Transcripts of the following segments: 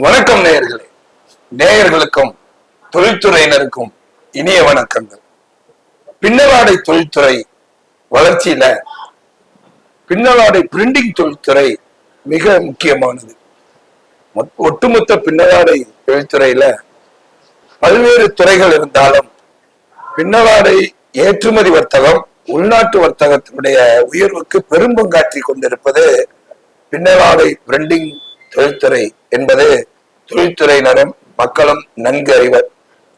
வணக்கம் நேயர்களே. நேயர்களுக்கும் தொழில்துறையினருக்கும் இனிய வணக்கங்கள். பின்னலாடை தொழில்துறை வளர்ச்சியில பின்னலாடை பிரிண்டிங் தொழில்துறை மிக முக்கியமானது. ஒட்டுமொத்த பின்னலாடை தொழில்துறையில பல்வேறு துறைகள் இருந்தாலும் பின்னலாடை ஏற்றுமதி வர்த்தகம் உள்நாட்டு வர்த்தகத்தினுடைய உயர்வுக்கு பெரும் பங்காற்றி கொண்டிருப்பது பின்னலாடை பிரிண்டிங் தொழில்துறை என்பது தொழில்துறையினரும் மக்களும் நன்கு அறிவர்.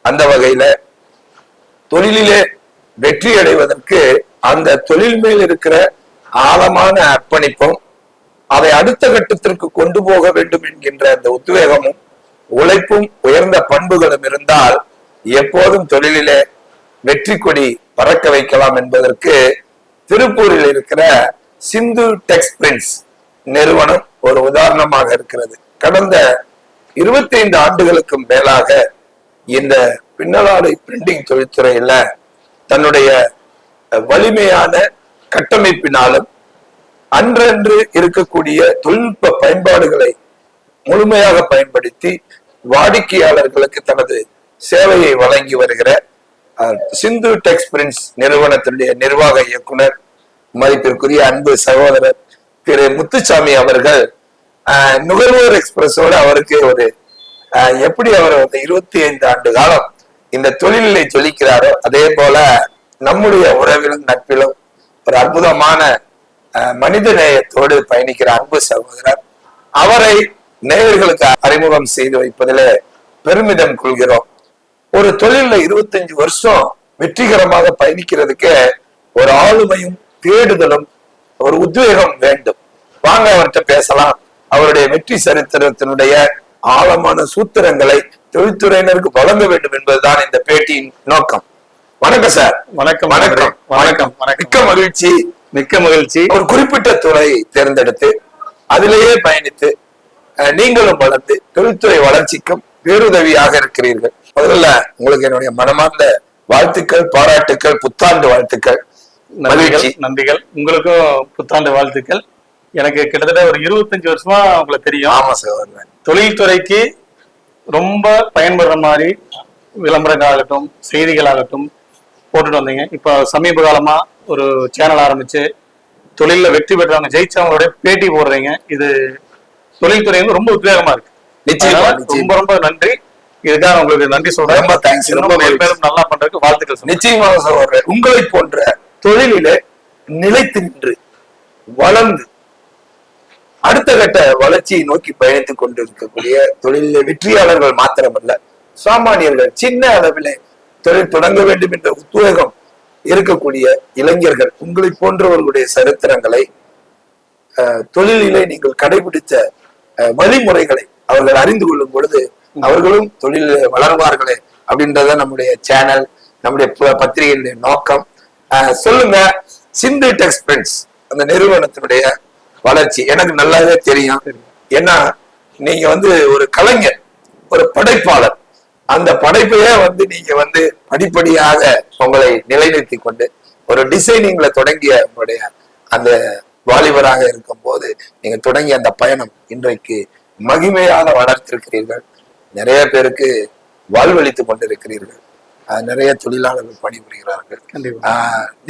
அந்த வகையில தொழிலிலே வெற்றி அடைவதற்கு அந்த தொழில் மேல் இருக்கிற ஆழமான அர்ப்பணிப்பும் அதை அடுத்த கட்டத்திற்கு கொண்டு போக வேண்டும் என்கின்ற அந்த உத்வேகமும் உழைப்பும் உயர்ந்த பண்புகளும் இருந்தால் எப்போதும் தொழிலிலே வெற்றி கொடி பறக்க வைக்கலாம் என்பதற்கு திருப்பூரில் இருக்கிற சிந்து டெக்ஸ்பிரிண்ட்ஸ் நிறுவனம் ஒரு உதாரணமாக இருக்கிறது. கடந்த 25 ஆண்டுகளுக்கும் மேலாக இந்த பின்னலாடை பிரிண்டிங் தொழில்துறையில தன்னுடைய வலிமையான கட்டமைப்பினாலும் அன்றன்று இருக்கக்கூடிய தொழில்நுட்ப பயன்பாடுகளை முழுமையாக பயன்படுத்தி வாடிக்கையாளர்களுக்கு தனது சேவையை வழங்கி வருகிற சிந்து டெக்ஸ்பிரிண்ட்ஸ் நிறுவனத்தினுடைய நிர்வாக இயக்குனர் மதிப்பிற்குரிய அன்பு சகோதரர் திரு முத்துசாமி அவர்கள் நுகர்வோர் எக்ஸ்பிரஸோட அவருக்கு ஒரு எப்படி அவர் 25 ஆண்டு காலம் இந்த தொழிலை சொல்லிக்கிறாரோ அதே போல நம்முடைய உறவிலும் நட்பிலும் ஒரு அற்புதமான மனித நேயத்தோடு பயணிக்கிற அன்பு சகோதரர். அவரை நேயர்களுக்கு அறிமுகம் செய்து வைப்பதிலே பெருமிதம் கொள்கிறோம். ஒரு தொழில 25 வருஷம் வெற்றிகரமாக பயணிக்கிறதுக்கு ஒரு ஆளுமையும் தேடுதலும் ஒரு உத்வேகம் வேண்டும். வாங்க அவர்கிட்ட பேசலாம். அவருடைய வெற்றி சரித்திரத்தினுடைய ஆழமான சூத்திரங்களை தொழில்துறையினருக்கு வழங்க வேண்டும் என்பதுதான் இந்த பேட்டியின் நோக்கம். வணக்கம் சார். வணக்கம். வணக்கம். வணக்கம். மிக்க மகிழ்ச்சி. மிக்க மகிழ்ச்சி. ஒரு குறிப்பிட்ட துறை தேர்ந்தெடுத்து அதிலேயே பயணித்து நீங்களும் வளர்ந்து தொழில்துறை வளர்ச்சிக்கும் பேருதவியாக இருக்கிறீர்கள். முதல்ல உங்களுக்கு என்னுடைய மனமார்ந்த வாழ்த்துக்கள், பாராட்டுக்கள், புத்தாண்டு வாழ்த்துக்கள். நன்றிகள். உங்களுக்கும் புத்தாண்டு வாழ்த்துக்கள். எனக்கு கிட்டத்தட்ட ஒரு 25 வருஷமா உங்களுக்கு தெரியும். ஆமா சார். தொழில்துறைக்கு ரொம்ப பயன்படுற மாதிரி விளம்பரங்கள் ஆகட்டும், செய்திகள் ஆகட்டும் போட்டுட்டு வந்தீங்க. இப்போ சமீப காலமா ஒரு சேனல் ஆரம்பிச்சு தொழில வெற்றி பெற்றவங்க ஜெயிச்சவங்களுடைய பேட்டி போடுறீங்க. இது தொழில்துறை வந்து ரொம்ப உத்வேகமா இருக்கு. நிச்சயமா ரொம்ப ரொம்ப நன்றி. இதுக்காக உங்களுக்கு நன்றி சொல்றேன். ரொம்ப தேங்க்ஸ். ரொம்ப பேரும் நல்லா பண்றதுக்கு வாழ்த்துக்கள். நிச்சயமாக சொல்றேன். உங்களை போன்ற தொழிலிலே நிலைத்து நின்று வளர்ந்து அடுத்த கட்ட வளர்ச்சியை நோக்கி பயணித்துக் கொண்டிருக்கக்கூடிய தொழில வெற்றியாளர்கள் மாத்திரமல்ல, சாமானியர்கள் சின்ன அளவிலே தொழில் தொடங்க வேண்டும் என்ற உத்வேகம் இருக்கக்கூடிய இளைஞர்கள் உங்களை போன்றவர்களுடைய சரித்திரங்களை தொழிலிலே நீங்கள் கடைபிடித்த வழிமுறைகளை அவர்கள் அறிந்து கொள்ளும் பொழுது அவர்களும் தொழில வளர்வார்களே அப்படின்றத நம்முடைய சேனல், நம்முடைய பத்திரிகைகளுடைய நோக்கம். சொல்லுங்க, சிந்து டெக்ஸ்பிரிண்ட்ஸ் அந்த நிறுவனத்தினுடைய வளர்ச்சி எனக்கு நல்லாவே தெரியும். ஏன்னா நீங்க வந்து ஒரு கலைஞர், ஒரு படைப்பாளர். அந்த படைப்பையே வந்து நீங்க வந்து படிப்படியாக உங்களை நிலைநிறுத்தி கொண்டு ஒரு டிசைனிங்ல தொடங்கிய உங்களுடைய அந்த வாலிபராக இருக்கும் போது நீங்க தொடங்கிய அந்த பயணம் இன்றைக்கு மகிமையாக வளர்த்திருக்கிறீர்கள். நிறைய பேருக்கு வாழ்வளித்து கொண்டிருக்கிறீர்கள். நிறைய தொழிலாளர்கள் பணிபுரிகிறார்கள்.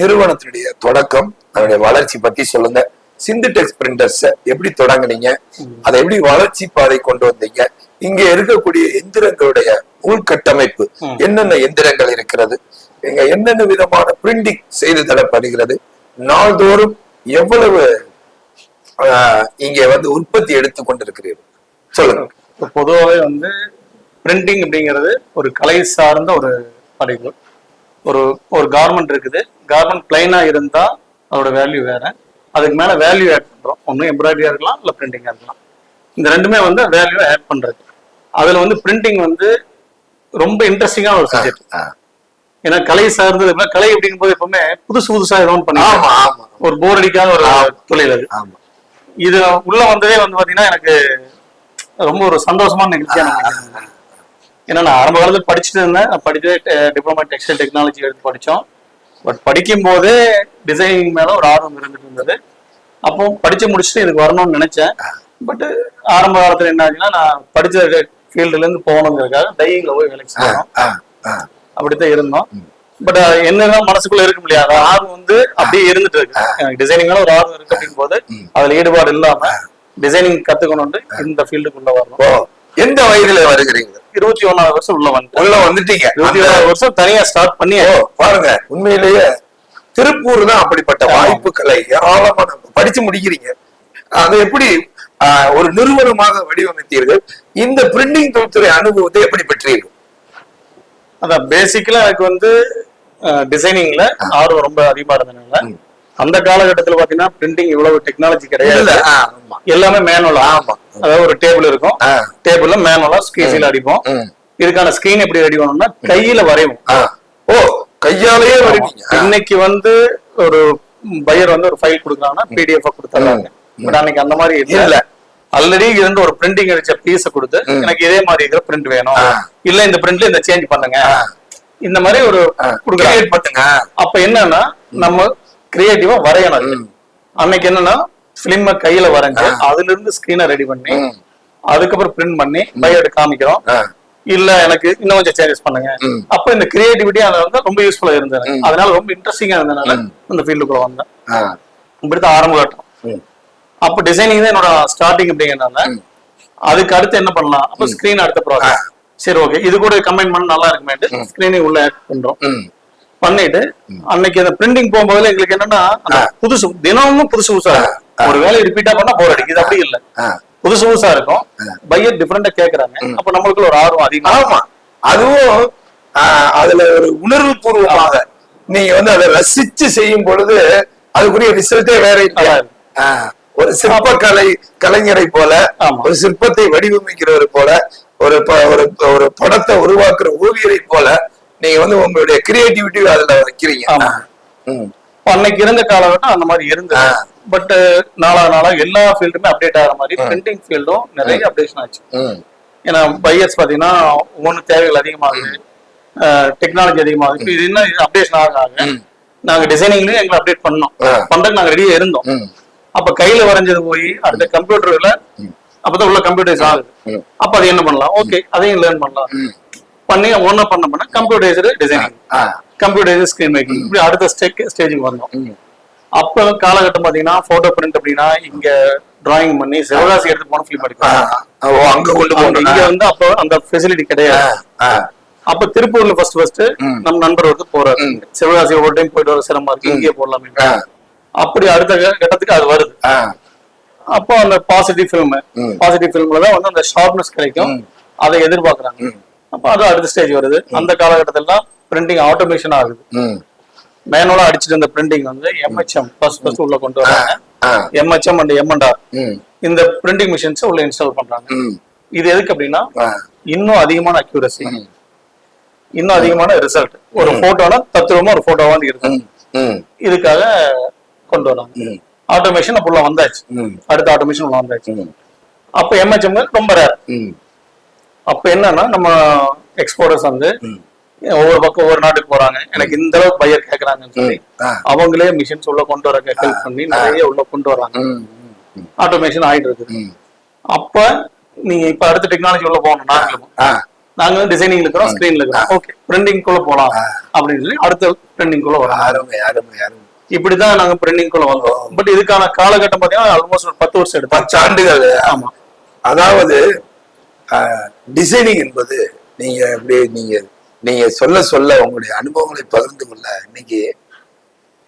நிறுவனத்தினுடைய தொடக்கம், அதனுடைய வளர்ச்சி பத்தி சொல்லுங்க. சிந்து டெக்ஸ்பிரிண்டர்ஸ் எப்படி தொடங்குனீங்க, அதை எப்படி வளர்ச்சி பாதை கொண்டு வந்தீங்க, இங்க இருக்கக்கூடிய எந்திரங்களுடைய உள்கட்டமைப்பு என்னென்ன எந்திரங்கள் இருக்கிறது, இங்க என்னென்ன விதமான பிரிண்டிங் செய்து தரப்படுகிறது, நாள்தோறும் எவ்வளவு இங்க வந்து உற்பத்தி எடுத்து கொண்டிருக்கிறீர்கள் சொல்லுங்க. பொதுவாகவே வந்து பிரிண்டிங் அப்படிங்கிறது ஒரு கலை சார்ந்த ஒரு படைப்பு. ஒரு கார்மெண்ட் இருக்குது. கார்மெண்ட் பிளைனா இருந்தா அதோட வேல்யூ வேற. அதுக்கு மேல வேல்யூ ஆட் பண்றோம். ஒன்னும் எம்ப்ராய்டரியா இருக்கலாம், இல்ல பிரிண்டிங்கா இருக்கலாம். இந்த ரெண்டுமே வந்து வேல்யூ ஆட் பண்றது. அதுல வந்து பிரிண்டிங் வந்து ரொம்ப இன்ட்ரெஸ்டிங்கான ஒரு சப்ஜெக்ட். ஏன்னா கலை சார்ந்தது, கலை அப்படிங்கும் போது எப்பவுமே புதுசு புதுசா ஏதோ பண்ணி ஒரு போர் அடிக்காத ஒரு தொழில் அது. இது உள்ள வந்ததே வந்து பாத்தீங்கன்னா எனக்கு ரொம்ப ஒரு சந்தோஷமான நிகழ்ச்சியா. ஏன்னா நான் ஆரம்ப காலத்துல படிச்சுட்டு இருந்தேன். படிச்சு டிப்ளமா டெக்ஸ்டைல் டெக்னாலஜி எடுத்து படிச்சோம். பட் படிக்கும் போதே டிசைனிங் மேல ஒரு ஆர்வம் இருந்துட்டு இருந்தது. அப்போ படிச்சு முடிச்சுட்டு இதுக்கு வரணும்னு நினைச்சேன். பட் ஆரம்ப காலத்துல என்ன ஆச்சுன்னா, நான் படிச்ச ஃபீல்டுல இருந்து போகணுங்கிறதுக்காக டையிங்ல போய் வேலைக்கு செய்யணும். அப்படித்தான் இருந்தோம். பட் என்னதான் மனசுக்குள்ள இருக்க முடியாது, ஆர்வம் வந்து அப்படியே இருந்துட்டு இருக்கு. டிசைனிங் மேல ஒரு ஆர்வம் இருக்கு அப்படிங்கும் போது அதுல ஈடுபாடு இல்லாம டிசைனிங் கத்துக்கணும்னு இந்த ஃபீல்டுக்குள்ள வரணும். எந்த வயதுல வருகிறீங்க? 21வது வருஷம் உள்ள வந்துட்டீங்க. 21வது வருஷம் தனியா ஸ்டார்ட் பண்ணி பாருங்க. உண்மையிலேயே திருப்பூர் தான் அப்படிப்பட்ட வாய்ப்புகளை ஏராளமான படிச்சு முடிக்கிறீங்க. அதை எப்படி ஒரு நிறுவனமாக வடிவமைத்தீர்கள்? இந்த பிரிண்டிங் தொழில்துறை அனுபவத்தை எப்படி பெற்றீர்கள்? அதான் பேசிக்கலா எனக்கு வந்து டிசைனிங்ல ஆர்வம் ரொம்ப அதிகமா இருந்ததுனால, அந்த காலகட்டத்துல பாத்தீங்கன்னா பிரிண்டிங் இவ்வளவு டெக்னாலஜி கிடையாது. எல்லாமே மேனுவலா. அதாவது ஒரு டேபிள் இருக்கும், டேபிள்ல மேனுவலா ஸ்கீன்ல அடிப்போம். இதுக்கான ஸ்கிரீன் எப்படி ரெடி பண்ணணும்னா கையில வரைவோம். ஓ, கையாலேயே வரைவீங்க. இன்னைக்கு வந்து ஒரு பையர் வந்து ஒரு ஃபைல் கொடுக்குறாங்கன்னா பிடிஎஃப் கொடுத்துறாங்க. பட் அன்னைக்கு அந்த மாதிரி இல்ல. ஆல்ரெடி இருந்து ஒரு பிரிண்டிங் அடிச்ச பீஸ கொடுத்து எனக்கு இதே மாதிரி இருக்கிற பிரிண்ட் வேணும், இல்ல இந்த பிரிண்ட்ல இந்த சேஞ்ச் பண்ணுங்க, இந்த மாதிரி ஒரு கொடுக்குறாங்க. அப்ப என்னன்னா நம்ம கிரியேட்டிவா வரையணும். அன்னைக்கு என்னன்னா பிலிம் கையில வரைஞ்சு அதுல இருந்து ஸ்கிரீனை ரெடி பண்ணி அதுக்கப்புறம் பிரிண்ட் பண்ணி பையர்ட்ட காமிக்கிறோம். இல்ல எனக்கு இன்னும் கொஞ்சம் சேஞ்சஸ் பண்ணுங்க. அப்ப இந்த கிரியேட்டிவிட்டி அதுல வந்து ரொம்ப யூஸ்ஃபுல்லா இருந்தது. அதனால ரொம்ப இன்ட்ரெஸ்டிங்கா இருந்ததுனால இந்த ஃபீல்டுக்குள்ள வந்தேன். இப்படித்தான் ஆரம்ப கட்டம். அப்ப டிசைனிங் தான் என்னோட ஸ்டார்டிங் அப்படிங்கிறதுனால அதுக்கு அடுத்து என்ன பண்ணலாம், அப்ப ஸ்கிரீன் அடுத்த ப்ராசஸ். சரி, ஓகே, இது கூட கம்பைன் பண்ண நல்லா இருக்குமேட்டு ஸ்கிரீனிங் உள்ள ஆட் பண்றோம். பண்ணிட்டு அன்னைக்கு அந்த பிரிண்டிங் போகும்போது எங்களுக்கு என்னன்னா புதுசு தினமும் புதுசு புதுசா ஒரு வேலையை ரிப்பீட்டா பண்ணா போர் அடிக்குது. அப்படி இல்ல, புதுசு புதுசா இருக்கும். பையர் டிஃபரெண்டா கேக்குறாங்க. அப்ப நம்மளுக்கு ஒரு ஆர்வம் அதிகமா. அதுவும் அதுல ஒரு உணர்வு பூர்வமாக நீங்க வந்து அதை ரசிச்சு செய்யும் பொழுது அதுக்குரிய ரிசல்ட்டே வேற இல்லை. ஒரு சிற்ப கலைஞரை போல, ஒரு சிற்பத்தை வடிவமைக்கிறவரை போல, ஒரு படத்தை உருவாக்குற ஓவியரை போல நீங்க வந்து உங்களுடைய கிரியேட்டிவிட்டி அதுல வைக்கிறீங்க. அன்னைக்கு இருந்த காலகட்டம் அந்த மாதிரி இருந்தது. பட் நாளா எல்லா ஃபீல்டுமே அப்டேட் ஆகிற மாதிரி பிரிண்டிங் ஃபீல்டும் நிறைய அப்டேஷன் ஆச்சு. ஏன்னா பையர்ஸ் பாத்தீங்கன்னா ஒவ்வொன்று தேவைகள் அதிகமாகுது, டெக்னாலஜி அதிகமாகுது. இப்போ இது என்ன அப்டேஷன் ஆக நாங்க டிசைனிங்லயும் எங்களை அப்டேட் பண்ணோம். பண்றதுக்கு நாங்க ரெடியா இருந்தோம். அப்ப கையில வரைஞ்சது போய் அடுத்த கம்ப்யூட்டர்ல அப்பதான் உள்ள கம்ப்யூட்டரைஸ் ஆகுது. அப்ப அது என்ன பண்ணலாம், ஓகே அதையும் லேர்ன் பண்ணலாம். பண்ணி ஒன்னா பண்ண computerised designing, computerised screen making, இப்படி அடுத்த ஸ்டேஜுக்கு வந்தோம். அப்ப காலகட்டம் பாத்தீங்கன்னா போட்டோ பிரிண்ட் அப்படின்னா இங்க டிராயிங் பண்ணி சிவகாசி எடுத்து போன ஃபிலிம் அடிப்பாங்க. இங்க வந்து அப்ப அந்த ஃபெசிலிட்டி கிடையாது. அப்ப திருப்பூர்ல ஃபர்ஸ்ட் நம்ம நண்பர் வந்து போறாரு. சிவகாசி ஒரு டைம் போயிட்டு வர சிரமமா இருக்கு, இங்கே போடலாமே. அப்படி அடுத்த கட்டத்துக்கு அது வருது. அப்போ அந்த பாசிட்டிவ் ஃபிலிம்ல தான் வந்து அந்த ஷார்ப்னஸ் கிடைக்கும், அதை எதிர்பார்க்கறாங்க. அப்ப அது அடுத்த ஸ்டேஜ் வருது. அந்த காலகட்டத்துல பிரிண்டிங் ஆட்டோமேஷன் ஆகுது. மேனுவலா அடிச்சுட்டு இருந்த பிரிண்டிங் வந்து MHM ஃபர்ஸ்ட் உள்ள கொண்டு வராங்க. MHM அண்ட் M&R இந்த பிரிண்டிங் மிஷின்ஸ் உள்ள இன்ஸ்டால் பண்றாங்க. இது எதுக்கு அப்படின்னா இன்னும் அதிகமான அக்யூரசி, இன்னும் அதிகமான ரிசல்ட். ஒரு போட்டோனா தத்துவமா ஒரு போட்டோவா இருக்கும். இதுக்காக கொண்டு வராங்க. ஆட்டோமேஷன் அப்ப உள்ள வந்தாச்சு. அடுத்த ஆட்டோமேஷன் உள்ள வந்தாச்சு. அப்ப MHM ரொம்ப ரேர். அப்ப என்னன்னா நம்ம எக்ஸ்போர்ட்டர்ஸ் வந்து ஒவ்வொரு பக்கம் ஒவ்வொரு நாட்டுக்கு போறாங்க. எனக்கு இந்த அளவுக்கு பையர் கேக்குறாங்கன்னு சொல்லி அவங்களே மிஷின்ஸ் உள்ள கொண்டு வர ஹெல்ப் பண்ணி நிறைய உள்ள கொண்டு வராங்க. ஆட்டோமேஷன் ஆயிட்டு இருக்கு. அப்ப நீங்க இப்ப அடுத்த டெக்னாலஜி உள்ள போகணும். நாங்க டிசைனிங்ல இருக்கிறோம், ஸ்கிரீன்ல இருக்கிறோம். ஓகே, பிரிண்டிங் குள்ள போலாம் அப்படின்னு சொல்லி அடுத்த பிரிண்டிங் குள்ள வரோம். இப்படிதான் நாங்க பிரிண்டிங் குள்ள வந்தோம். பட் இதுக்கான காலகட்டம் பாத்தீங்கன்னா ஆல்மோஸ்ட் ஒரு 10 வருஷம் எடுத்து 10 ஆண்டுகள். ஆமா, அதாவது டிசைனிங் என்பது நீங்க அப்படியே நீங்க சொல்ல உங்களுடைய அனுபவங்களை பகிர்ந்து கொள்ள இன்னைக்கு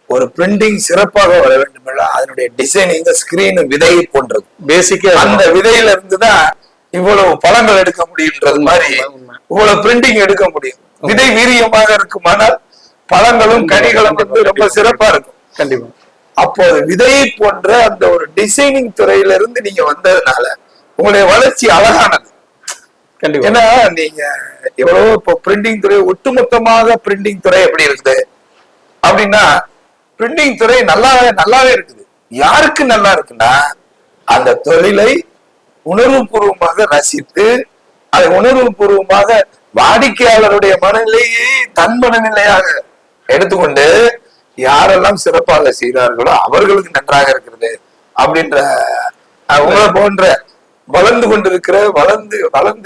ஒரு பிரிண்டிங் சிறப்பாக வர வேண்டும் என்றால் அதனுடைய டிசைனிங் ஸ்கிரீன் விதையை போன்றது. பேசிக்கா அந்த விதையில இருந்துதான் இவ்வளவு பழங்கள் எடுக்க முடியும்ன்றது மாதிரி இவ்வளவு பிரிண்டிங் எடுக்க முடியும். விதை வீரியமாக இருக்குமானால் பழங்களும் கனிகளும் வந்து ரொம்ப சிறப்பா இருக்கும். கண்டிப்பா. அப்போது விதையை போன்ற அந்த ஒரு டிசைனிங் துறையில இருந்து நீங்க வந்ததுனால உங்களுடைய வளர்ச்சி அழகானது. கண்டிப்பா. ஏன்னா நீங்க எவ்வளவோ இப்போ பிரிண்டிங் துறை ஒட்டுமொத்தமாக பிரிண்டிங் துறை எப்படி இருக்குது அப்படின்னா, பிரிண்டிங் துறை நல்லாவே இருக்குது. யாருக்கு நல்லா இருக்குன்னா, அந்த தொழிலை உணர்வுபூர்வமாக ரசித்து அதை உணர்வுபூர்வமாக வாடிக்கையாளருடைய மனநிலையை தன் மனநிலையாக எடுத்துக்கொண்டு யாரெல்லாம் சிறப்பாக செய்கிறார்களோ அவர்களுக்கு நன்றாக இருக்கிறது அப்படின்ற உங்களை போன்ற வளர்ந்து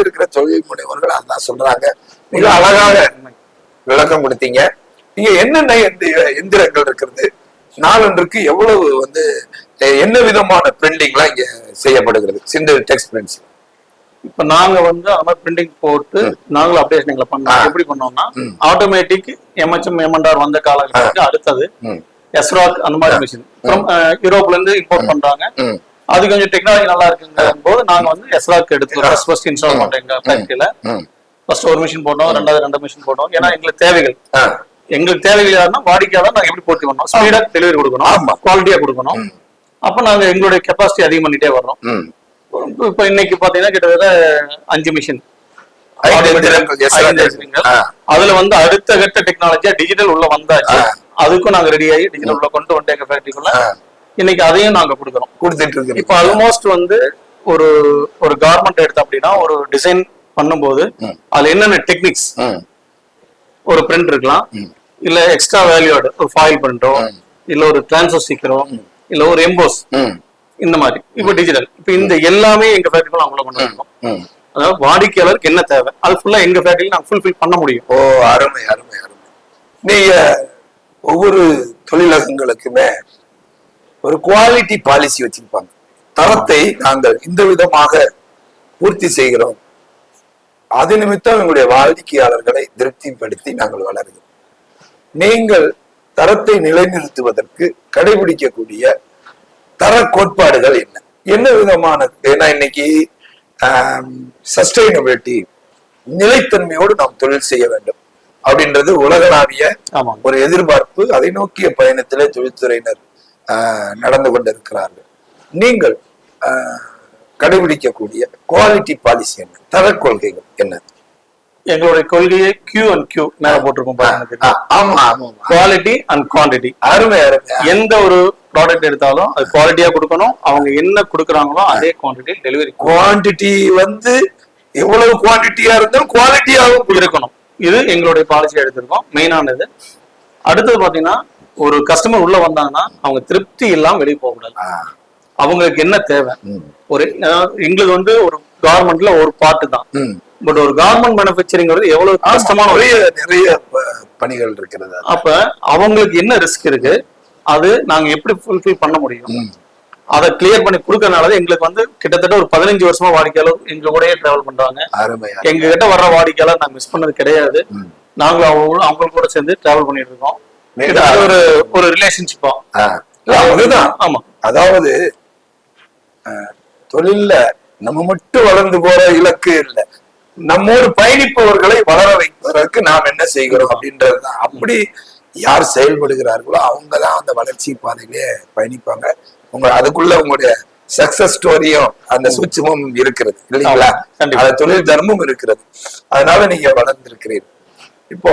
இருக்கிற தொழில் முனைவர்கள் அதான் சொல்றாங்க. மிக அழகாக விளக்கம் கொடுத்தீங்க. நீங்க என்னென்ன எந்திரங்கள் இருக்கிறது, நாளொன்றுக்கு எவ்வளவு என்ன விதமான பிரிண்டிங்லாம் இங்க செய்யப்படுகிறது சிந்து டெக்ஸ்ட் பிரிண்ட்ஸ்? இப்ப நாங்க அந்த மாதிரி பிரிண்டிங் போட்டு நாங்களும் அப்டேஷன்களை பண்ணோம். எப்படி பண்ணோம்னா, ஆட்டோமேட்டிக் எம்எச்எம் எம்என்ஆர் வந்த காலகட்டத்துக்கு அடுத்தது எஸ்ராக் அந்த மாதிரி மிஷின் யூரோப்ல இருந்து இம்போர்ட் பண்றாங்க. அது கொஞ்சம் டெக்னாலஜி நல்லா இருக்குங்க போது நாங்க எஸ்ராக் எடுத்து ஃபர்ஸ்ட் இன்ஸ்டால் பண்றோம் எங்க ஃபேக்டரியில. ஃபர்ஸ்ட் ஒரு மிஷின் போட்டோம், ரெண்டு மிஷின் போட்டோம். ஏன்னா எங்களுக்கு தேவைகள் யாருன்னா வாடிக்கையாளர் நாங்க எப்படி போட்டி பண்ணோம், ஸ்பீடா டெலிவரி கொடுக்கணும், குவாலிட்டியா கொடுக்கணும். அப்ப நாங்க எங்களுடைய கெப்பாசிட்டி அதிகம் பண்ணிட்டே வர்றோம். இப்ப இன்னைக்கு பாத்தீங்கன்னா கிட்டத்தட்ட 5 மிஷின் அதுல அடுத்த கட்ட டெக்னாலஜியா டிஜிட்டல் உள்ள வந்தாச்சு. அதுக்கும் நாங்க ரெடி ஆகி டிஜிட்டல் உள்ள கொண்டு வந்துட்டு எங்க ஃபேக்டரிக்குள்ள இன்னைக்கு அதையும் நாங்க கொடுத்துட்டு இருக்கோம். இப்ப ஆல்மோஸ்ட் ஒரு கார்மெண்ட் எடுத்தோம் அப்படின்னா ஒரு டிசைன் பண்ணும்போது அதுல என்னென்ன டெக்னிக்ஸ், ஒரு பிரிண்ட் இருக்கலாம், இல்ல எக்ஸ்ட்ரா வேல்யூட் ஒரு ஃபாயில் பிரிண்டோ, இல்ல ஒரு டிரான்ஸ்ஃபர் ஸ்டிக்கரோ, இல்ல ஒரு எம்போஸ், இந்த மாதிரி. இப்ப டிஜிட்டல் இப்ப இந்த எல்லாமே எங்க ஃபேக்டரிக்குள்ள அவங்கள கொண்டு வரோம். அதாவது வாடிக்கையாளருக்கு என்ன தேவை அது ஃபுல்லா எங்க ஃபேக்டரியில நாங்க ஃபுல்ஃபில் பண்ண முடியும். ஓ, அருமை அருமை அருமை. நீங்க ஒவ்வொரு தொழிலகங்களுக்குமே ஒரு குவாலிட்டி பாலிசி வச்சிருப்பாங்க. தரத்தை நாங்கள் இந்த விதமாக பூர்த்தி செய்கிறோம், அது நிமித்தம் எங்களுடைய வாடிக்கையாளர்களை திருப்திப்படுத்தி நாங்கள் வளர்கிறோம். நீங்கள் தரத்தை நிலைநிறுத்துவதற்கு கடைபிடிக்கக்கூடிய தர கோட்பாடுகள் என்ன விதமான? ஏன்னா இன்னைக்கு சஸ்டைனபிலிட்டி, நிலைத்தன்மையோடு நாம் தொழில் செய்ய வேண்டும் அப்படின்றது உலகளாவிய ஒரு எதிர்பார்ப்பு. அதை நோக்கிய பயணத்திலே தொழில்துறையினர் நடந்து கொண்டிருக்கிறார்கள். நீங்கள் கடைபிடிக்கக்கூடிய குவாலிட்டி பாலிசி என்ன, தர கொள்கைகள் என்ன? எங்களுடைய கொள்கையை Q&Q மேல போட்டிருக்கோம். Quality and quantity. அருமை அருமை. எந்த ஒரு ப்ராடக்ட் எடுத்தாலும் அது குவாலிட்டியா கொடுக்கணும். அவங்க என்ன கொடுக்குறாங்களோ அதே குவான்டிட்டி டெலிவரி. குவான்டிட்டி எவ்வளவு குவான்டிட்டியா இருந்தாலும் குவாலிட்டியாகவும் இருக்கணும். இது எங்களுடைய பாலிசியா எடுத்திருக்கோம், மெயினானது. அடுத்தது பாத்தீங்கன்னா, ஒரு கஸ்டமர் உள்ள வந்தாங்கன்னா அவங்க திருப்தி இல்லாம வெளியே போக கூடாது. அவங்களுக்கு என்ன தேவை, எங்களுக்கு ஒரு கார்மெண்ட்ல ஒரு பார்ட் தான். பட் ஒரு கார்மெண்ட் மேனுஃபேக்சரிங் எவ்வளவு கஷ்டமான நிறைய பணிகள் இருக்கிறது. அப்ப அவங்களுக்கு என்ன ரிஸ்க் இருக்கு, அது நாங்க எப்படி ஃபுல்ஃபில் பண்ண முடியும், அதை கிளியர் பண்ணி கொடுக்கறதுனால எங்களுக்கு கிட்டத்தட்ட ஒரு 15 வருஷமா வாடிக்கையாளர் எங்க கூடயே டிராவல் பண்றாங்க. எங்க கிட்ட வர்ற வாடிக்கையாளர் நாங்க மிஸ் பண்ணது கிடையாது. நாங்களும் அவங்க கூட சேர்ந்து டிராவல் பண்ணிட்டு இருக்கோம். ஒரு ரிலேஷன்ஷிப்பா. ஆமா, அதாவது தொழில்ல நம்ம மட்டும் வளர்ந்து போற இலக்கு இல்லை, நம்மோடு பயணிப்பவர்களை வளர வைப்பதற்கு நாம் என்ன செய்கிறோம் அப்படின்றதுதான். அப்படி யார் செயல்படுகிறார்களோ அவங்கதான் அந்த வளர்ச்சி பாதையிலே பயணிப்பாங்க. அதுக்குள்ள உங்களுடைய சக்சஸ் ஸ்டோரியும் அந்த சூட்சமும் இருக்கிறது இல்லைங்களா? அந்த தொழில் தர்மம் இருக்கிறது. அதனால நீங்க வளர்ந்திருக்கிறீர்கள். இப்போ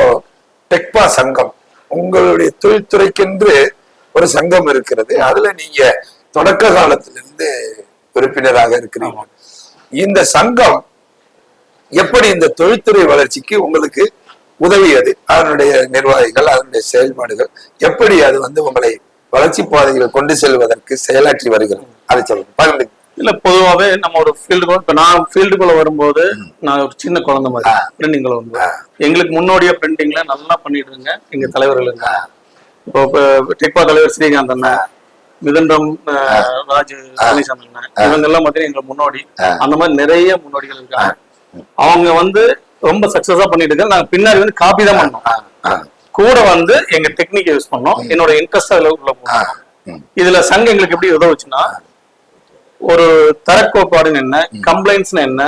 டெக்பா சங்கம், உங்களுடைய தொழில்துறைக்கென்று ஒரு சங்கம் இருக்கிறது. அதுல நீங்க தொடக்க காலத்திலிருந்து உறுப்பினராக இருக்கிறீங்க. இந்த சங்கம் எப்படி இந்த தொழில்துறை வளர்ச்சிக்கு உங்களுக்கு உதவியது? அதனுடைய நிர்வாகிகள், அதனுடைய செயல்பாடுகள் எப்படி அது உங்களை வளர்ச்சி பாதைகளை கொண்டு செல்வதற்கு செயலாற்றி வருகிறது, அதை சொல்லுங்க. இல்ல, பொதுவாவே நம்ம ஒரு ஃபீல்டுக்குள்ள, இப்ப நான் ஃபீல்டுக்குள்ள வரும்போது நான் ஒரு சின்ன குழந்தை மாதிரி பிரிண்டிங்குள்ள வரும்போது எங்களுக்கு முன்னோடியா பிரிண்டிங்ல நல்லா பண்ணிட்டு இருங்க எங்க தலைவர்கள் இருக்காங்க. இப்போ டெக்பா தலைவர் ஸ்ரீகாந்த் அண்ணன், மிதன்றம் ராஜு அண்ணன், இவங்க எல்லாம் பார்த்தீங்கன்னா எங்களுக்கு முன்னோடி. அந்த மாதிரி நிறைய முன்னோடிகள் இருக்காங்க. அவங்க ரொம்ப சக்சஸா பண்ணிட்டு இருக்காங்க. நாங்க பின்னாடி காப்பி தான் பண்ணோம், கூட எங்க டெக்னிக் யூஸ் பண்ணோம், என்னோட இன்ட்ரெஸ்ட் அதுல உள்ள போனோம். இதுல சங்கம் எங்களுக்கு எப்படி உதவுச்சுன்னா, ஒரு தரக்கோட்பாடுன்னு என்ன, கம்ப்ளைண்ட்ஸ்னு என்ன,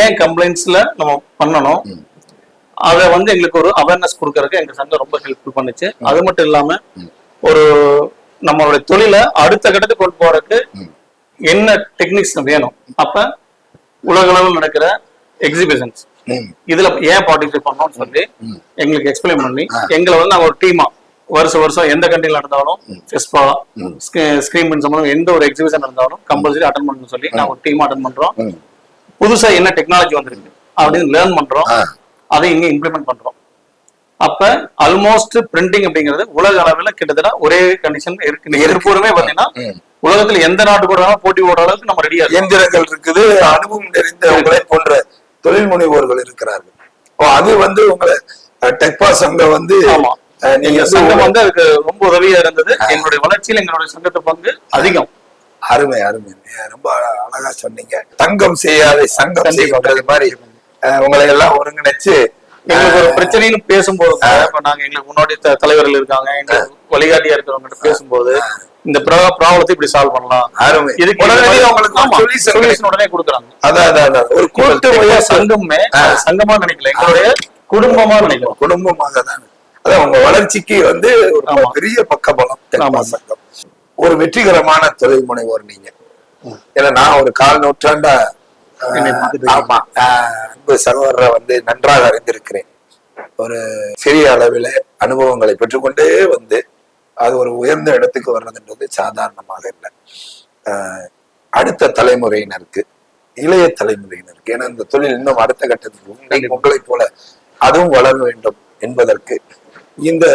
ஏன் கம்ப்ளைண்ட்ஸ்ல நம்ம பண்ணணும், அதை எங்களுக்கு ஒரு அவேர்னஸ் கொடுக்கறதுக்கு எங்க சங்கம் ரொம்ப ஹெல்ப்ஃபுல் பண்ணுச்சு. அது மட்டும் இல்லாம ஒரு நம்மளுடைய தொழிலை அடுத்த கட்டத்துக்கு கொண்டு போறதுக்கு என்ன டெக்னிக்ஸ் வேணும், அப்ப உலக அளவில் நடக்கிற எக்ஸிபிஷன்ஸ் ம், இதுல ஏன் பார்ட்டிசிபேட் பண்ணோம்னு சொல்லி ம். எங்களுக்கு எக்ஸ்பிளைன் பண்ணி எங்களை வந்து நாங்க ஒரு டீமா வருஷம் எந்த கண்ட்ரில நடந்தாலும் ஃபெஸ்பா ஸ்கிரீன் பிரிண்ட் சம்பந்தம் எந்த ஒரு எக்ஸிபிஷன் நடந்தாலும் கம்பல்சரி அட்டன் பண்ணணும்னு சொல்லி நாங்க ஒரு டீமா அட்டன் பண்றோம். ம். புதுசா என்ன டெக்னாலஜி வந்திருக்கு அப்படின்னு லேர்ன் பண்றோம், அதை இங்க இம்ப்ளிமெண்ட் பண்றோம். அப்ப ஆல்மோஸ்ட் பிரிண்டிங் அப்படிங்கிறது உலக அளவில் கிட்டத்தட்ட ஒரே கண்டிஷன் இருக்கு. எப்போதுமே பாத்தீங்கன்னா உலகத்துல எந்த நாட்டு கூட போட்டி போடுற அளவுக்கு நம்ம ரெடியா இருக்கோம். இயந்திரங்கள் இருக்குது, அனுபவம் நிறைந்த உங்களை போன்ற தொழில் முனைவோர்கள் இருக்கிறார்கள். அது வந்து உங்களை டெக்பா சங்கம் வந்து ஆமா, நீங்க சங்கம் வந்து அதுக்கு ரொம்ப உதவியா இருந்தது. எங்களுடைய வளர்ச்சியில் எங்களுடைய சங்கத்து பங்கு அதிகம். அருமை அருமை, ரொம்ப அழகா சொன்னீங்க. தங்கம் செய்யாத சங்கம் செய்வது மாதிரி உங்களை எல்லாம் ஒருங்கிணைச்சு எங்களுக்கு ஒரு பிரச்சனைன்னு பேசும்போது இப்ப நாங்க எங்களுக்கு முன்னாடி தலைவர்கள் இருக்காங்க, எங்க வழிகாட்டியா இருக்கிறவங்க பேசும்போது இந்த ப்ராப்ளத்தை இப்படி சால்வ் பண்ணலாம், அருமை, இதுக்கு உடனே கொடுக்குறாங்க. அதான் ஒரு கூட்டு சங்கமே சங்கமா நினைக்கல, எங்களுடைய குடும்பமா நினைக்கிறோம். குடும்பமாக தான். அதான் உங்க வளர்ச்சிக்கு வந்து ஒரு பெரிய பக்கபலம் சங்கம். ஒரு வெற்றிகரமான தொழில் முனைவோர் நீங்க. ஏன்னா நான் ஒரு 1/4 நூற்றாண்டா ஆமா அன்பு சகோதரரை வந்து நன்றாக அறிந்திருக்கிறேன். ஒரு சிறிய அளவில் அனுபவங்களை பெற்றுக்கொண்டே வந்து அது ஒரு உயர்ந்த இடத்துக்கு வர்றதுன்றது சாதாரணமாக இல்லை. அடுத்த தலைமுறையினருக்கு, இளைய தலைமுறையினருக்கு, ஏன்னா இந்த தொழில் இன்னும் அடுத்த கட்டத்துக்கு உங்களை போல அதுவும் வளர வேண்டும் என்பதற்கு இந்த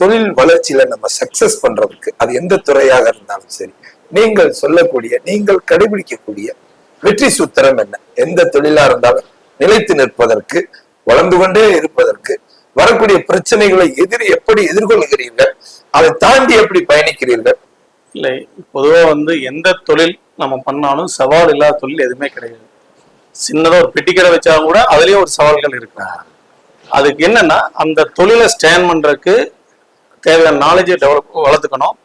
தொழில் வளர்ச்சியில நம்ம சக்சஸ் பண்றதுக்கு அது எந்த துறையாக இருந்தாலும் சரி, நீங்கள் சொல்லக்கூடிய, நீங்கள் கடைபிடிக்கக்கூடிய வெற்றி சூத்திரம் என்ன? எந்த தொழிலா இருந்தாலும் நிலைத்து நிற்பதற்கு, வளர்ந்து கொண்டே இருப்பதற்கு, வரக்கூடிய பிரச்சனைகளை எப்படி எதிர்கொள்கிறீர்கள், அதை தாண்டி எப்படி பயணிக்கிறீர்கள்? இல்லை, பொதுவா வந்து எந்த தொழில் நம்ம பண்ணாலும் சவால் இல்லாத தொழில் எதுவுமே கிடையாது. சின்னதா ஒரு பெட்டிக்கடை வச்சா கூட அதுலயே ஒரு சவால்கள் இருக்கு. அதுக்கு என்னன்னா அந்த தொழிலை ஸ்டாண்ட் பண்றதுக்கு தேவையான நாலேஜை வளர்த்துக்கணும்.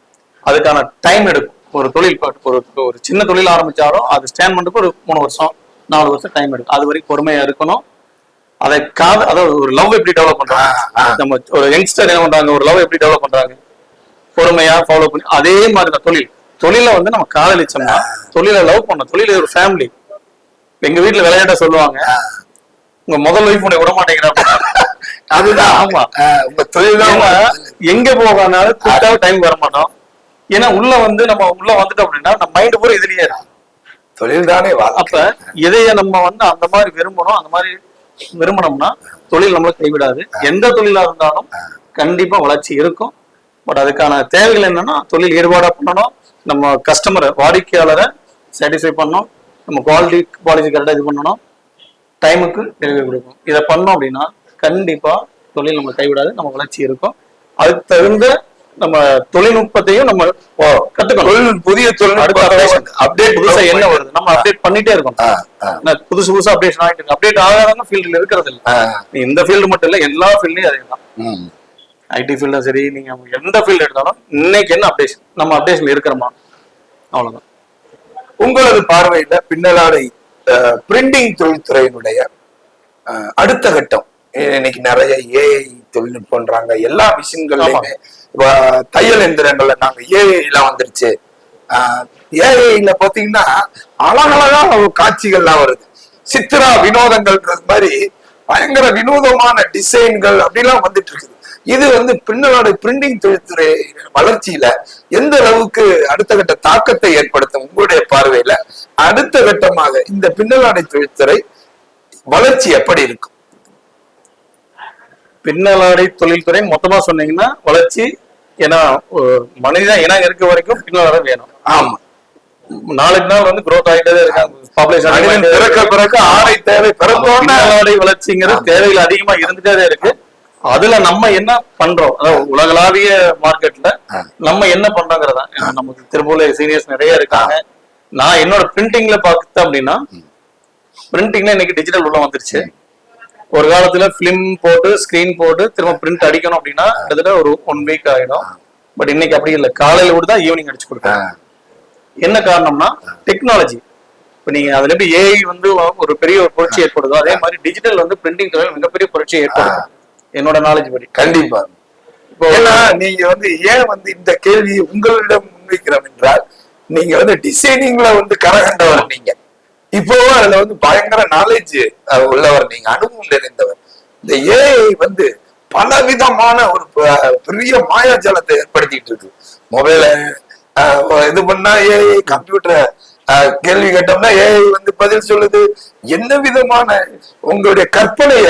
அதுக்கான டைம் எடுக்கும். ஒரு தொழில் ஒரு சின்ன தொழில் ஆரம்பிச்சாலும் அது ஸ்டாண்ட் பண்றதுக்கு ஒரு 3 வருஷம் 4 வருஷம் டைம் எடுக்கும். அது வரைக்கும் பொறுமையா இருக்கணும். அதாவது ஒரு லவ் எப்படி டெவலப் பண்றாங்க, நம்ம ஒரு யங்ஸ்டர் என்ன பண்றாங்க, ஒரு லவ் எப்படி டெவலப் பண்றாங்க, பொறுமையா ஃபாலோ பண்ணி, அதே மாதிரி தான் தொழில வந்து நம்ம காதலிச்சோம்னா தொழிலை லவ் பண்ணோம். தொழில் ஒரு ஃபேமிலி. எங்க வீட்டுல விளையாட்ட சொல்லுவாங்க, உங்க முதல் வைஃப் உன்னை விட மாட்டேங்கிறாங்க. அதுதான். ஆமா, உங்க தொழில் எங்க போகனாலும் கூட்டாக டைம் வர மாட்டோம். ஏன்னா நம்ம உள்ள வந்துட்டோம் அப்படின்னா நம்ம மைண்ட் பூரா இதுலயே இருக்கும். தொழில் தானே. அப்ப இதைய நம்ம வந்து அந்த மாதிரி விரும்பணும். அந்த மாதிரி விரும்பணும்னா தொழில் நம்மளுக்கு கைவிடாது. எந்த தொழிலா இருந்தாலும் கண்டிப்பா வளர்ச்சி இருக்கும். பட் அதுக்கான தேவைகள் என்னன்னா தொழில் ஈடுபாடா பண்ணணும், நம்ம கஸ்டமரை வாடிக்கையாளரை சாட்டிஸ்ஃபை பண்ணணும், நம்ம குவாலிட்டி கரெக்டா இது பண்ணணும், டைமுக்கு டெலிவரி கொடுக்கணும். இதை பண்ணோம் அப்படின்னா கண்டிப்பா தொழில் நம்ம கைவிடாது, நம்ம வளர்ச்சி இருக்கும். அதுக்கு தகுந்த நம்ம தொழில்நுட்பத்தையும் நம்ம கத்துக்கணும். புதிய அப்டேட் புதுசா என்ன வருது நம்ம அப்டேட் பண்ணிட்டே இருக்கோம். புதுசா அப்டேஷன் ஆகிட்டு இருக்கு. அப்டேட் ஆகாத ஃபீல்டுல இருக்கிறது இல்லை. இந்த ஃபீல்டு மட்டும் இல்ல, எல்லா ஃபீல்ட்லயும் அதே தான். ஐடி ஃபீல்டும் சரி, நீங்க எந்த ஃபீல்டு எடுத்தாலும் இன்னைக்கு என்ன அப்டேஷன், நம்ம அப்டேஷன் இருக்கிறோமா, அவ்வளவுதான். உங்களது பார்வையில பின்னலாடை பிரிண்டிங் தொழில்துறையினுடைய அடுத்த கட்டம், இன்னைக்கு நிறைய ஏஐ தொழில்நுட்பம்ன்றாங்க, எல்லா மிஷின்கள்லயுமே தையல் எந்திரங்கள்ல நாங்க ஏஐலாம் வந்துருச்சு. ஏஐல பாத்தீங்கன்னா அழகழகா காட்சிகள்லாம் வருது, சித்திரா வினோதங்கள்ன்றது மாதிரி பயங்கர வினோதமான டிசைன்கள் அப்படிலாம் வந்துட்டு இருக்குது. இது வந்து பின்னலாடை பிரிண்டிங் தொழில்துறை வளர்ச்சியில எந்த அளவுக்கு அடுத்த கட்ட தாக்கத்தை ஏற்படுத்தும்? உங்களுடைய பார்வையில அடுத்த கட்டமாக இந்த பின்னலாடை தொழில்துறை வளர்ச்சி எப்படி இருக்கும்? பின்னலாடை தொழில்துறை மொத்தமா சொன்னீங்கன்னா வளர்ச்சி. ஏன்னா மனித இனம் இருக்க வரைக்கும் பின்னலாடை வேணும். ஆமா, நாளுக்கு நாள் வந்து growth ஆகிட்டே இருக்காங்க. பாப்புலேஷன் பிறக்க ஆடை தேவை, பின்னலாடை வளர்ச்சிங்கிறது தேவைகள் அதிகமா இருந்துட்டே இருக்கு. அதுல நம்ம என்ன பண்றோம், அதாவது உலகளாவிய மார்க்கெட்ல நம்ம என்ன பண்றோங்கிறதா. நமக்கு திருப்பூர்ல சீனியர்ஸ் நிறைய இருக்காங்க. நான் என்னோட பிரிண்டிங்ல பார்த்தேன் அப்படின்னா, பிரிண்டிங்ல இன்னைக்கு டிஜிட்டல் உள்ள வந்துருச்சு. ஒரு காலத்துல பிலிம் போட்டு ஸ்கிரீன் போட்டு திரும்ப பிரிண்ட் அடிக்கணும் அப்படின்னா கிட்டத்தட்ட ஒரு 1 வீக் ஆயிடும். பட் இன்னைக்கு அப்படி இல்லை, காலையில கூட தான் ஈவினிங் அடிச்சு கொடுத்தாங்க. என்ன காரணம்னா டெக்னாலஜி. இப்ப நீங்க அதுல எப்படி ஏஐ வந்து ஒரு பெரிய ஒரு புரட்சி ஏற்படுதோ, அதே மாதிரி டிஜிட்டல் வந்து பிரிண்டிங் தொழில் மிகப்பெரிய புரட்சியை ஏற்படுத்தும் என்னோட நாலேஜ் படி. கண்டிப்பா. ஏன்னா நீங்க வந்து ஏன் வந்து இந்த கேள்வி உங்களிடம் முன்வைக்கிறோம் என்றால், நீங்க வந்து டிசைனிங்ல வந்து கரகண்டவர். நீங்க இப்பவும் அதுல வந்து பயங்கர நாலேஜ் உள்ளவர், நீங்க அனுபவம் நிறைந்தவர். இந்த ஏஐ வந்து பலவிதமான ஒரு பெரிய மாயாஜாலத்தை ஏற்படுத்திட்டு இருக்கு. மொபைல இது பண்ணா ஏஐ, கம்ப்யூட்டரை கேள்வி கேட்டோம்னா ஏஐ வந்து பதில் சொல்லுது. என்ன விதமான உங்களுடைய கற்பனைய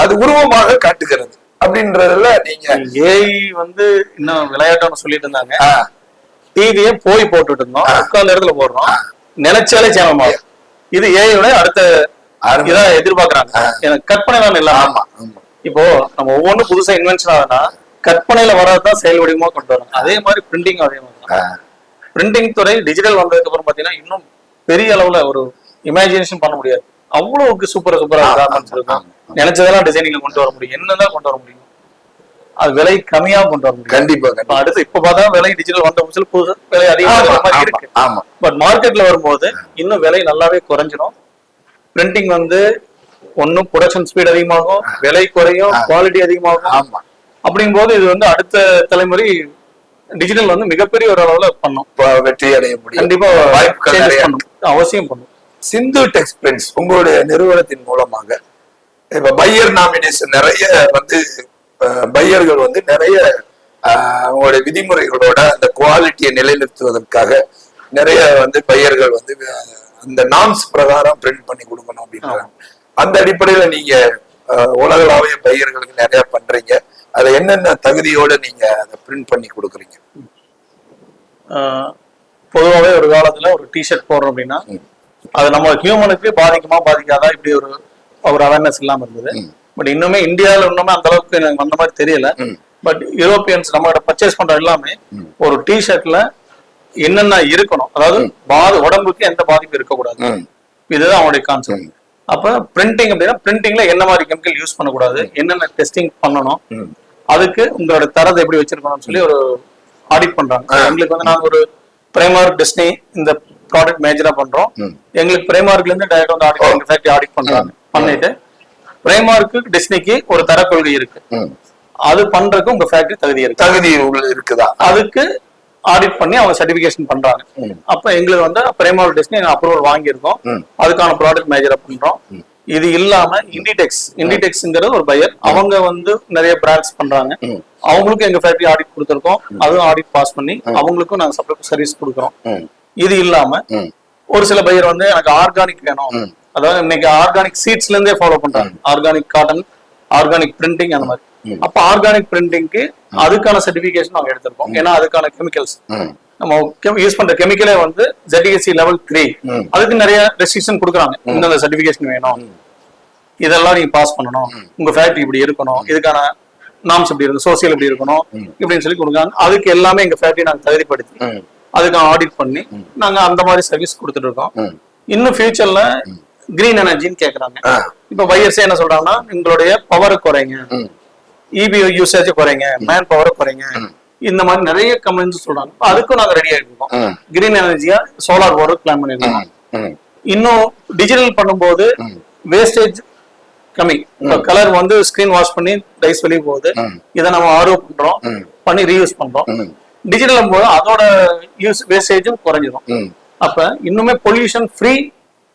அது உருவமாக காட்டுகிறது அப்படின்றதுல நீங்க ஏஐ வந்து இன்னும் விளையாட்டம்னு சொல்லிட்டு இருந்தாங்க. டிவியே போய் போட்டுட்டு இருந்தோம், உட்கார்ந்த இடத்துல போடுறோம், நினைச்சாலே சேனமாகும். இது ஏஐயோட அடுத்த இதா எதிர்பார்க்கறாங்க. எனக்கு கற்பனை தான் இல்ல. ஆமா, இப்போ நம்ம ஒவ்வொன்றும் புதுசா இன்வென்ஷன் ஆகுதுன்னா கற்பனையில வர்றதுதான் செயல் வடிவமா கொண்டு வராங்க. அதே மாதிரி பிரிண்டிங் அதே மாதிரி. பிரிண்டிங் துறை டிஜிட்டல் வந்ததுக்கு அப்புறம் பாத்தீங்கன்னா இன்னும் பெரிய அளவுல ஒரு இமேஜினேஷன் பண்ண முடியாது. அவ்வளவுக்கு சூப்பரா கார்மெண்ட்ஸ் இருக்கும். நினைச்சதெல்லாம் டிசைனிங்ல கொண்டு வர முடியும். என்னதான் கொண்டு வர முடியும், அது விலை கம்மியா கொண்டு வர முடியும். கண்டிப்பா. அடுத்து இப்ப பார்த்தா விலை டிஜிட்டல் வந்த புதுசுல புதுசா விலை அதிகமா இருக்கு. பட் மார்க்கெட்ல வரும்போது இன்னும் விலை நல்லாவே குறைஞ்சிடும். பிரிண்டிங் வந்து ஒன்னும் ப்ரொடக்ஷன் ஸ்பீட் அதிகமாகும், விலை குறையும், குவாலிட்டி அதிகமாகும். அப்படிங்கும் போது இது வந்து அடுத்த தலைமுறை டிஜிட்டல் வந்து மிகப்பெரிய ஒரு அளவுல பண்ணும், வெற்றி அடைய முடியும். கண்டிப்பா அவசியம் பண்ணும். சிந்து டெக்ஸ் பிரிண்ட்ஸ் உங்களுடைய நிறுவனத்தின் மூலமாக இப்ப பையர் நாமினேஷன் நிறைய வந்து பையர்கள் வந்து நிறைய அவங்களுடைய விதிமுறைகளோட அந்த குவாலிட்டியை நிலைநிறுத்துவதற்காக நிறைய வந்து பையர்கள் வந்து அந்த நாம்ஸ் பிரகாரம் பிரிண்ட் பண்ணி கொடுக்கணும் அப்படின்றாங்க. அந்த அடிப்படையில நீங்க உலகளாவிய பையர்களுக்கு நிறைய பண்றீங்க. அதை என்னென்ன தகுதியோட நீங்க அதை பிரிண்ட் பண்ணி கொடுக்குறீங்க? பொதுவாகவே ஒரு காலத்துல ஒரு டிஷர்ட் போடுறோம் அப்படின்னா அது நம்ம ஹியூமனுக்கு பாதிக்குமா பாதிக்காதா இப்படி ஒரு அவேர்னஸ் இல்லாம இருந்தது. பட் இன்னுமே இந்தியாவில இன்னுமே அந்த அளவுக்கு எனக்கு வந்த மாதிரி தெரியல. பட் யூரோப்பியன்ஸ் நம்ம பர்ச்சேஸ் பண்ற எல்லாமே ஒரு டிஷர்ட்ல என்னென்ன இருக்கணும், அதாவது உடம்புக்கு எந்த பாதிப்பு இருக்கக்கூடாது, இதுதான் அவனுடைய கான்செப்ட். அப்ப பிரிண்டிங் அப்படின்னா பிரிண்டிங்ல என்ன மாதிரி கெமிக்கல் யூஸ் பண்ணக்கூடாது, என்னென்ன டெஸ்டிங் பண்ணணும், அதுக்கு உங்களோட தரத்தை எப்படி வச்சிருக்கணும்னு சொல்லி ஒரு ஆடிட் பண்றாங்க. எங்களுக்கு வந்து நாங்க ஒரு பிரைமார்க் டிஸ்னி இந்த ப்ராடக்ட் மேஜரா பண்றோம். எங்களுக்கு பிரைமார்க்ல இருந்து டைரக்ட் வந்து ஆடிட் எங்க ஃபேக்டரி ஆடிட் பண்றாங்க. பண்ணிட்டு பிரைமார்க்கு டிஸ்னிக்கு ஒரு தர கொள்கை இருக்கு, அது பண்றதுக்கு உங்க ஃபேக்டரி தகுதி இருக்குதா, அதுக்கு ஆடிட் பண்ணி அவங்க சர்டிபிகேஷன் பண்றாங்க. அப்ப எங்களுக்கு வந்து பிரைமார்க் டிஸ்னி அப்ரூவல் வாங்கியிருக்கோம், அதுக்கான ப்ராடக்ட் மேஜரா பண்றோம். இது இல்லாம இண்டிடெக்ஸ்ங்கிறது ஒரு பையர், அவங்க வந்து நிறைய பிராண்ட்ஸ் பண்றாங்க, அவங்களுக்கும் எங்க ஃபேக்டரி ஆடிட் கொடுத்துருக்கோம், அதுவும் ஆடிட் பாஸ் பண்ணி அவங்களுக்கும் நாங்க சப்ளை சர்வீஸ் கொடுக்குறோம். இது இல்லாம ஒரு சில பையர் வந்து எனக்கு ஆர்கானிக் வேணும், அதாவது இன்னைக்கு ஆர்கானிக் சீட்ஸ்ல இருந்தே ஃபாலோ பண்றாங்க, ஆர்கானிக் காட்டன், ஆர்கானிக் பிரிண்டிங் அந்த மாதிரி. அப்ப ஆர்கானிக் பிரிண்டிங்க்கு அதுக்கான சர்டிபிகேஷன் நாங்க எடுத்திருக்கோம். ஏன்னா அதுக்கான கெமிக்கல்ஸ் நம்ம யூஸ் பண்ற கெமிக்கலே வந்து ZDSC லெவல் 3, அதுக்கு நிறைய ரெஸ்ட்ரிக்ஷன் கொடுக்குறாங்க. இந்த சர்டிபிகேஷன் வேணும், இதெல்லாம் நீங்க பாஸ் பண்ணணும், உங்க ஃபேக்டரி இப்படி இருக்கணும், இதுக்கான நாம்ஸ் இப்படி இருக்கும், சோசியல் இப்படி இருக்கணும் இப்படின்னு சொல்லி கொடுக்குறாங்க. அதுக்கு எல்லாமே எங்க ஃபேக்டரி நாங்க தகுதிப்படுத்தி அதுக்கு ஆடிட் பண்ணி நாங்க அந்த மாதிரி சர்வீஸ் கொடுத்துட்டு இருக்கோம். இன்னும் ஃபியூச்சர்ல கிரீன் எனர்ஜின்னு கேக்குறாங்க. இப்ப பையர்ஸே என்ன சொல்றாங்கன்னா உங்களுடைய பவரை குறைங்க, இபி யூசேஜ் குறைங்க, மேன் பவரை குறைங்க, இந்த மாதிரி நிறைய கம்பெனிஸ் சொல்றாங்க. அதுக்கும் நாங்க ரெடி ஆயிட்டு இருக்கோம். கிரீன் எனர்ஜியா சோலார் பவர் பிளான் பண்ணிருக்கோம். இன்னும் டிஜிட்டல் பண்ணும்போது வேஸ்டேஜ் கம்மி, கலர் வந்து ஸ்கிரீன் வாஷ் பண்ணி டைஸ் வெளியே போகுது, இதை நம்ம ஆர்வ பண்றோம், பண்ணி ரீயூஸ் பண்றோம். டிஜிட்டல் போது அதோட யூஸ் வேஸ்டேஜும் குறைஞ்சிடும். அப்ப இன்னுமே பொல்யூஷன் ஃப்ரீ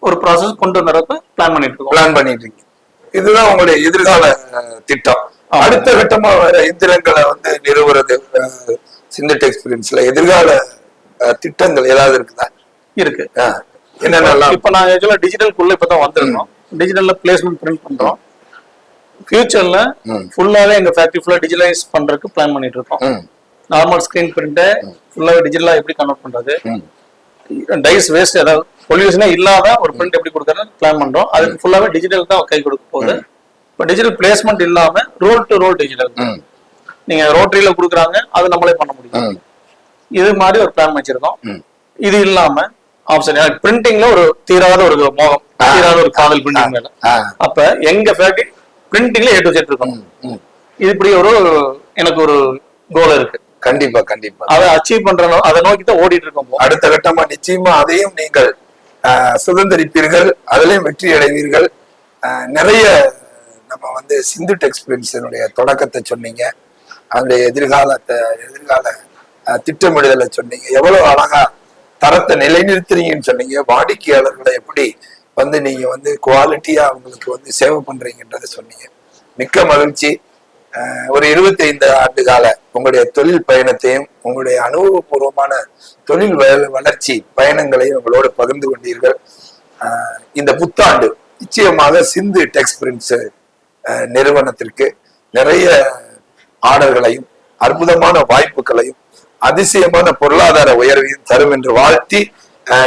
ஒரு ப்ராசஸ் கொண்டு வர்றதுக்கு பிளான் பண்ணிட்டு இருக்கோம். இதுதான் உங்களுடைய எதிர்கால திட்டம். அடுத்த கட்டமா வர எந்திரங்களை வந்து நிறுவுறது சிந்து டெக்ஸ் பிரிண்ட்ஸ்ல எதிர்கால திட்டங்கள் ஏதாவது இருக்குதா? இருக்கு. என்னென்னலாம்? இப்ப நாங்க ஆக்சுவலா டிஜிட்டலுக்குள்ள இப்பதான் வந்திருக்கோம். டிஜிட்டல்ல பிளேஸ்மெண்ட் பிரிண்ட் பண்றோம். ஃபியூச்சர்ல ஃபுல்லாவே எங்க ஃபேக்டரி ஃபுல்லா டிஜிட்டலைஸ் பண்றதுக்கு பிளான் பண்ணிட்டு இருக்கோம். நார்மல் ஸ்கிரீன் பிரிண்ட ஃபுல்லாவே டிஜிட்டலா எப்படி கன்வெர்ட் பண்றது, டைஸ் வேஸ்ட் ஏதாவது பொல்யூஷனே இல்லாத ஒரு பிரிண்ட் எப்படி கொடுக்கறது பிளான் பண்றோம். அதுக்கு ஃபுல்லாவே டிஜிட்டல் தான் கை கொடுக்க போகுது. இப்போ டிஜிட்டல் பிளேஸ்மெண்ட் இல்லாம ரோல் டு ரோல் டிஜிட்டல், நீங்க ரோட்டரியில கொடுக்குறாங்க, அது நம்மளே பண்ண முடியும். இது மாதிரி ஒரு பிளான் வச்சிருக்கோம். இது இல்லாம ஆப்ஷன் பிரிண்டிங்ல ஒரு தீராத ஒரு மோகம், தீராத ஒரு காதல் பிரிண்டிங் மேல. அப்ப எங்க ஃபேக்டரி பிரிண்டிங்ல A to Z இருக்கும். இது இப்படி ஒரு எனக்கு ஒரு கோல் இருக்கு. கண்டிப்பா அதை அச்சீவ் பண்ற அதை நோக்கி தான் ஓடிட்டு இருக்கோம். அடுத்த கட்டமா நிச்சயமா அதையும் நீங்கள் சுதந்திரிப்பீர்கள், அதிலையும் வெற்றி அடைவீர்கள். நிறைய நம்ம வந்து சிந்து டெக்ஸ் பிரிண்ட்ஸினுடைய தொடக்கத்தை சொன்னீங்க, அதனுடைய எதிர்கால திட்டமிடுதலை சொன்னீங்க. எவ்வளவு அழகா தரத்தை நிலைநிறுத்துறீங்கன்னு சொன்னீங்க. வாடிக்கையாளர்களை எப்படி வந்து நீங்க வந்து குவாலிட்டியா அவங்களுக்கு வந்து சேவை பண்றீங்கன்றத சொன்னீங்க. மிக்க மகிழ்ச்சி. ஒரு 25 ஆண்டு கால உங்களுடைய தொழில் பயணத்தையும் உங்களுடைய அனுபவபூர்வமான தொழில் வளர்ச்சி பயணங்களையும் உங்களோடு பகிர்ந்து கொண்டீர்கள். இந்த புத்தாண்டு நிச்சயமாக சிந்து டெக்ஸ் பிரிண்ட்ஸ் நிறுவனத்திற்கு நிறைய ஆர்டர்களையும் அற்புதமான வாய்ப்புகளையும் அதிசயமான பொருளாதார உயர்வையும் தரும் என்று வாழ்த்தி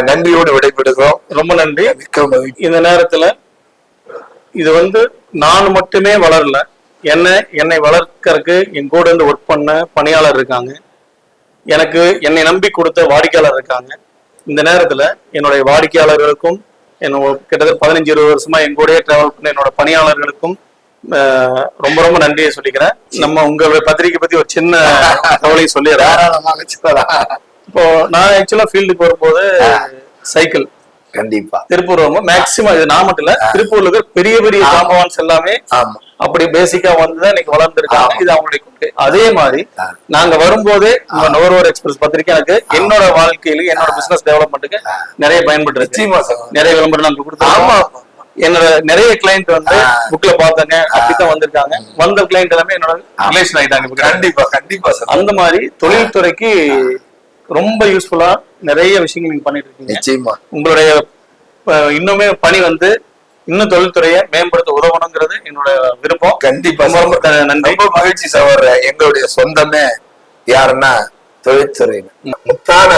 நன்றியோடு விடைபெறுகிறோம். ரொம்ப நன்றி. மிக்க மகிழ்ச்சி. இந்த நேரத்துல இது வந்து நான் மட்டுமே வளரல, என்னை வளர்க்கறதுக்கு என் கூட இருந்து ஒர்க் பண்ண பணியாளர் இருக்காங்க, எனக்கு என்னை நம்பி கொடுத்த வாடிக்கையாளர் இருக்காங்க. இந்த நேரத்துல என்னுடைய வாடிக்கையாளர்களுக்கும் கிட்டத்தட்ட 15-20 வருஷமா என் கூடயே டிராவல் பண்ண என்னோட பணியாளர்களுக்கும் ரொம்ப ரொம்ப நன்றியை சொல்லிக்கிறேன். நம்ம உங்க பத்திரிக்கை பத்தி ஒரு சின்ன கவலையை சொல்லிடுறேன். இப்போ நான் ஆக்சுவலா ஃபீல்டுக்கு வரும்போது சைக்கிள் கண்டிப்பா திருப்பூர் மேக்சிமம் இது நான் மட்டும் இல்ல, திருப்பூர்ல இருக்கிற பெரிய பெரிய காம்பவுண்ட்ஸ் எல்லாமே அப்படி பேசிக்கா வந்துதான் இன்னைக்கு வளர்ந்துருக்காங்க. இது அவங்களுடைய கொள்கை. அதே மாதிரி நாங்க வரும்போதே நுகர்வோர் எக்ஸ்பிரஸ் பத்திரிக்கை எனக்கு என்னோட வாழ்க்கையில என்னோட பிசினஸ் டெவலப்மெண்ட்டுக்கு நிறைய பயன்பட்டு இருக்கு. நிறைய விளம்பரம் நாங்க கொடுத்தோம். என்னோட நிறைய கிளைண்ட் வந்து புக்ல பார்த்தாங்க, அப்படித்தான் வந்திருக்காங்க. வந்த கிளைண்ட் எல்லாமே என்னோட ரிலேஷன் ஆயிட்டாங்க. கண்டிப்பா கண்டிப்பா. அந்த மாதிரி தொழில்துறைக்கு ரொம்ப யூஸ்ஃபுல்லா நிறைய விஷயங்கள் நீங்க பண்ணிட்டு இருக்கீங்க. நிச்சயமா உங்களுடைய இன்னுமே பணி வந்து இன்னும் தொழில்துறையை மேம்படுத்த உதவணுங்கிறது என்னோட விருப்பம். கண்டிப்பா. நன்றி. ரொம்ப மகிழ்ச்சி சகோதர. எங்களுடைய சொந்தமே யாருன்னா தொழில்துறை. முத்தான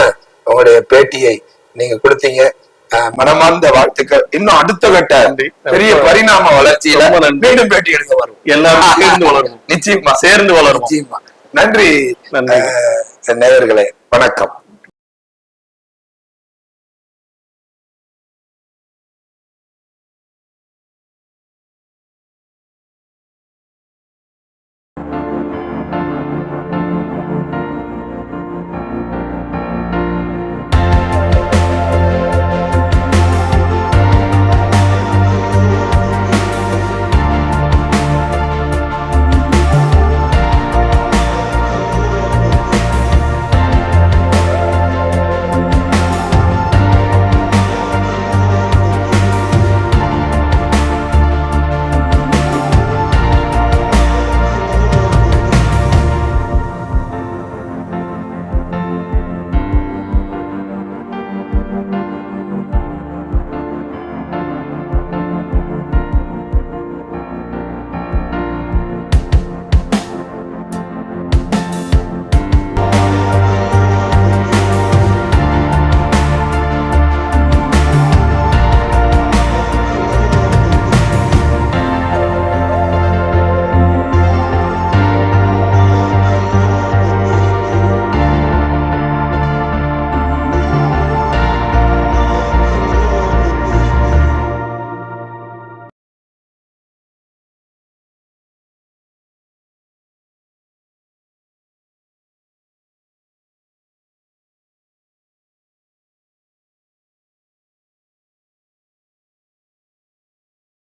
உங்களுடைய பேட்டியை நீங்க கொடுத்தீங்க. மனமார்ந்த வாழ்த்துக்கள். இன்னும் அடுத்த கட்ட பெரிய பரிணாம வளர்ச்சியில மீண்டும் பேட்டி எடுக்க வரும். எல்லாரும் சேர்ந்து வளரும். நிச்சயமா சேர்ந்து வளரும். நிச்சயமா. நன்றி நேயர்களே. வணக்கம்.